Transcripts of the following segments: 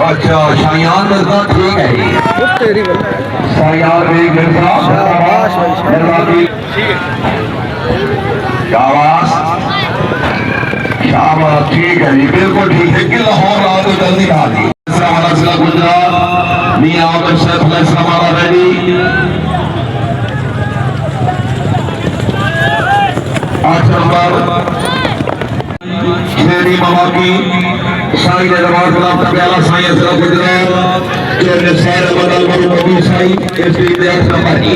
अच्छा शायान मिर्जा ठीक है जी शायान भी मिर्जा शाबाश शाबाश ठीक है जी बिल्कुल ठीक है कि लाहौर आओ तो जल्दी आ जी जिला गुजरात मियां आदम शेख हमारा रेडी 8 नंबर शेरी मामा की साई दरबार खिलाफ प्याला साई जिला गुजरात के सैर बदल मधुमती साई इसकी 8 नंबर की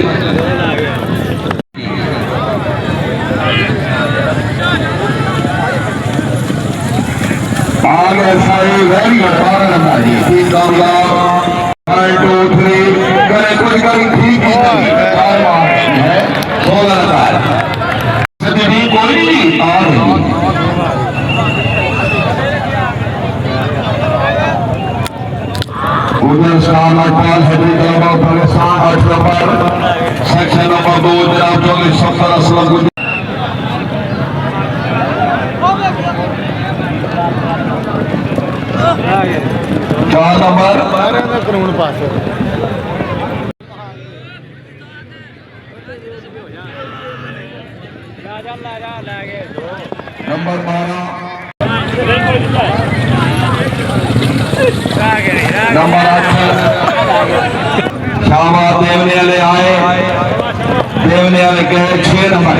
आगे साई वेरी गुड 12 नंबर जी 3 कामयाब 1 2 3 करे कुछ करी ठीक ही नहीं 4 मार्क्स है 16 नंबर सदी कोई नहीं आ रही उधर शाम अटल हेडी दरबार पाकिस्तान 8 नंबर सेक्शन नंबर 2 जनाब 4070 असलम 4 नंबर कानून पास नंबर 12 नंबर 8 शाबाश देवने वाले आए देवने वाले कहे 6 नंबर